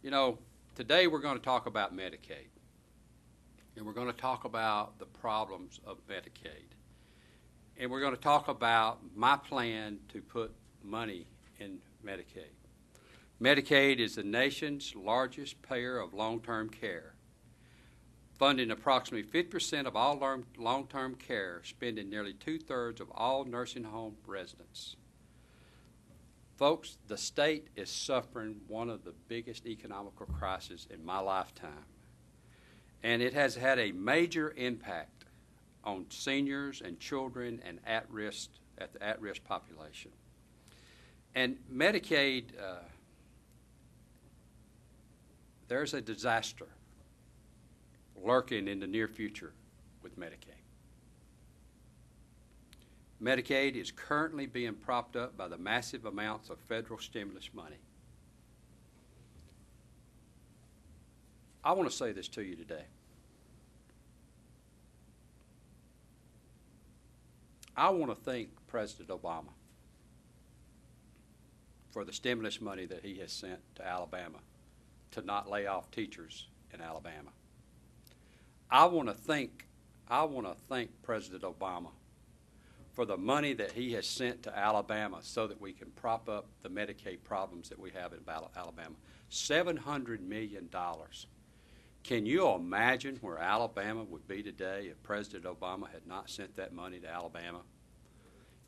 You know, today we're going to talk about Medicaid, and we're going to talk about the problems of Medicaid, and we're going to talk about my plan to put money in Medicaid. Medicaid is the nation's largest payer of long-term care, funding approximately 50% of all long-term care, spending nearly two-thirds of all nursing home residents. Folks, the state is suffering one of the biggest economical crises in my lifetime, and it has had a major impact on seniors and children and the at-risk population. And Medicaid, there's a disaster lurking in the near future with Medicaid. Medicaid is currently being propped up by the massive amounts of federal stimulus money. I want to say this to you today. I want to thank President Obama for the stimulus money that he has sent to Alabama to not lay off teachers in Alabama. I want to thank President Obama for the money that he has sent to Alabama so that we can prop up the Medicaid problems that we have in Alabama. $700 million. Can you imagine where Alabama would be today if President Obama had not sent that money to Alabama?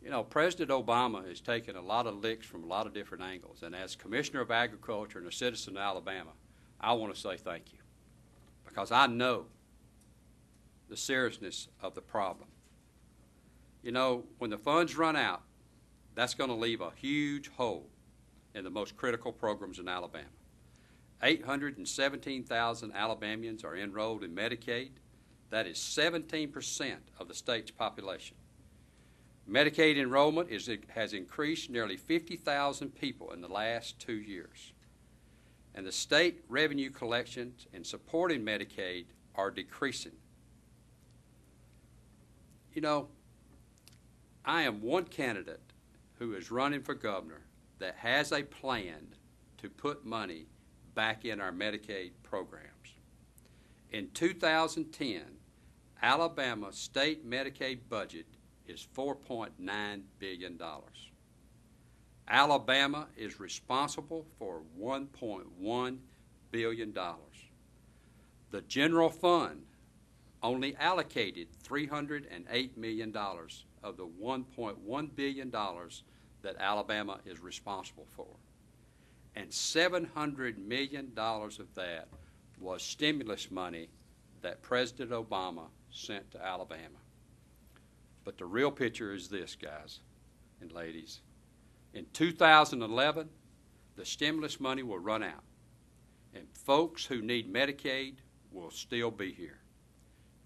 You know, President Obama has taken a lot of licks from a lot of different angles, and as Commissioner of Agriculture and a citizen of Alabama, I want to say thank you, because I know the seriousness of the problem. You know, when the funds run out, that's going to leave a huge hole in the most critical programs in Alabama. 817,000 Alabamians are enrolled in Medicaid. That is 17% of the state's population. Medicaid enrollment has increased nearly 50,000 people in the last 2 years. And the state revenue collections in supporting Medicaid are decreasing. You know, I am one candidate who is running for governor that has a plan to put money back in our Medicaid programs. In 2010, Alabama's state Medicaid budget is $4.9 billion. Alabama is responsible for $1.1 billion. The general fund only allocated $308 million of the $1.1 billion that Alabama is responsible for. And $700 million of that was stimulus money that President Obama sent to Alabama. But the real picture is this, guys and ladies. In 2011, the stimulus money will run out, and folks who need Medicaid will still be here.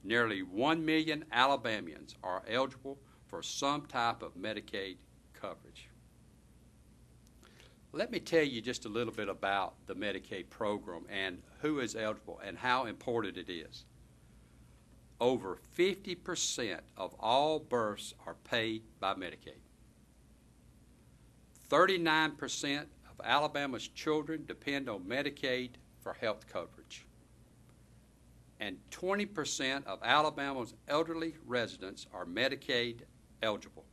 Nearly 1 million Alabamians are eligible for some type of Medicaid coverage. Let me tell you just a little bit about the Medicaid program and who is eligible and how important it is. Over 50% of all births are paid by Medicaid. 39% of Alabama's children depend on Medicaid for health coverage. And 20% of Alabama's elderly residents are Medicaid eligible.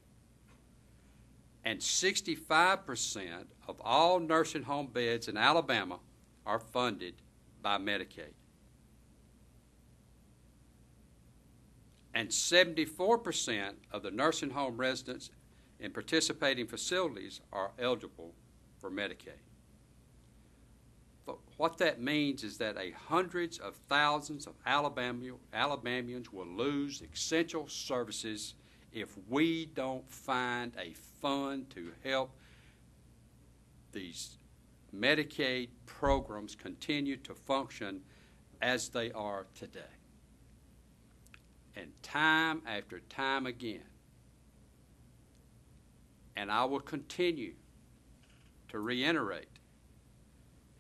And 65% of all nursing home beds in Alabama are funded by Medicaid. And 74% of the nursing home residents in participating facilities are eligible for Medicaid. But what that means is that hundreds of thousands of Alabamians will lose essential services if we don't find a fund to help these Medicaid programs continue to function as they are today. And time after time again, and I will continue to reiterate,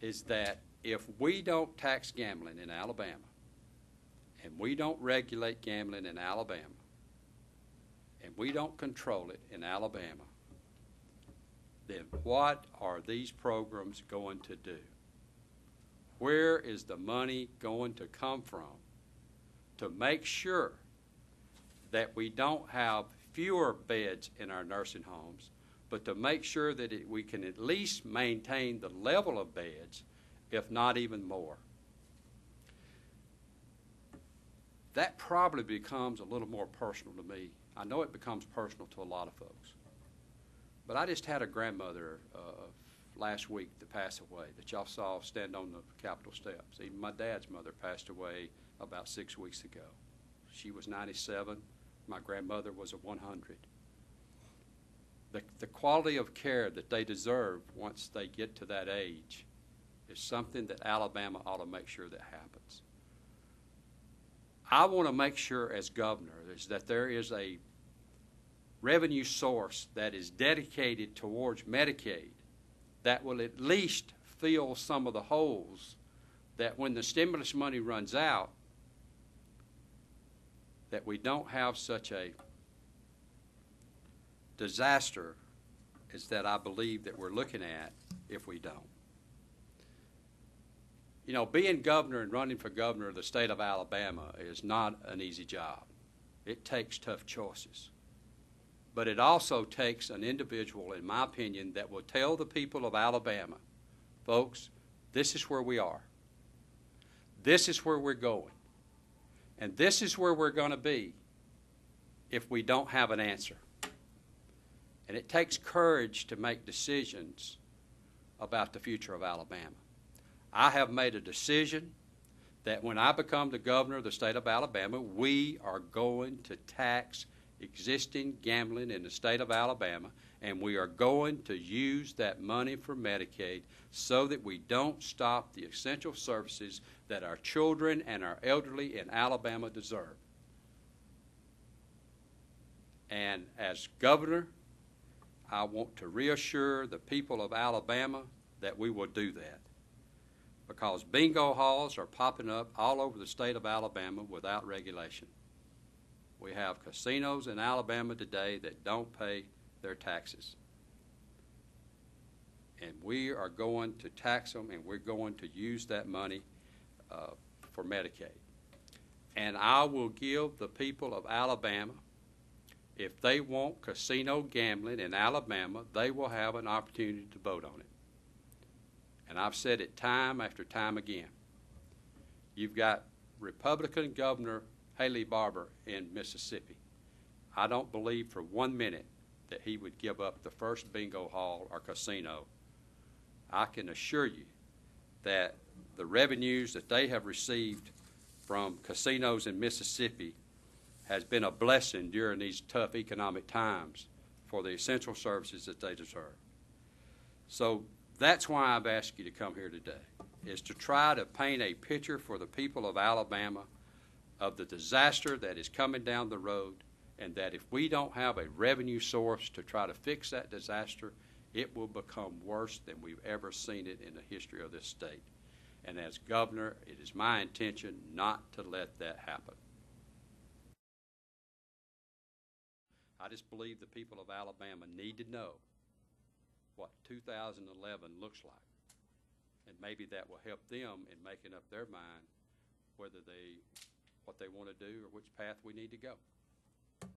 is that if we don't tax gambling in Alabama and we don't regulate gambling in Alabama and we don't control it in Alabama, then what are these programs going to do? Where is the money going to come from to make sure that we don't have fewer beds in our nursing homes, but to make sure that we can at least maintain the level of beds, if not even more? That probably becomes a little more personal to me. I know it becomes personal to a lot of folks. But I just had a grandmother last week that passed away that y'all saw stand on the Capitol steps. Even my dad's mother passed away about 6 weeks ago. She was 97. My grandmother was 100. The quality of care that they deserve once they get to that age is something that Alabama ought to make sure that happens. I want to make sure as governor is that there is a revenue source that is dedicated towards Medicaid that will at least fill some of the holes that when the stimulus money runs out, that we don't have such a disaster as that I believe that we're looking at if we don't. You know, being governor and running for governor of the state of Alabama is not an easy job. It takes tough choices. But it also takes an individual, in my opinion, that will tell the people of Alabama, folks, this is where we are. This is where we're going. And this is where we're going to be if we don't have an answer. And it takes courage to make decisions about the future of Alabama. I have made a decision that when I become the governor of the state of Alabama, we are going to tax existing gambling in the state of Alabama, and we are going to use that money for Medicaid so that we don't stop the essential services that our children and our elderly in Alabama deserve. And as governor, I want to reassure the people of Alabama that we will do that, because bingo halls are popping up all over the state of Alabama without regulation. We have casinos in Alabama today that don't pay their taxes. And we are going to tax them, and we're going to use that money for Medicaid. And I will give the people of Alabama, if they want casino gambling in Alabama, they will have an opportunity to vote on it. And I've said it time after time again. You've got Republican Governor Haley Barbour in Mississippi. I don't believe for 1 minute that he would give up the first bingo hall or casino. I can assure you that the revenues that they have received from casinos in Mississippi has been a blessing during these tough economic times for the essential services that they deserve. So that's why I've asked you to come here today, is to try to paint a picture for the people of Alabama of the disaster that is coming down the road, and that if we don't have a revenue source to try to fix that disaster, it will become worse than we've ever seen it in the history of this state. And as governor, it is my intention not to let that happen. I just believe the people of Alabama need to know what 2011 looks like. And maybe that will help them in making up their mind whether what they want to do or which path we need to go.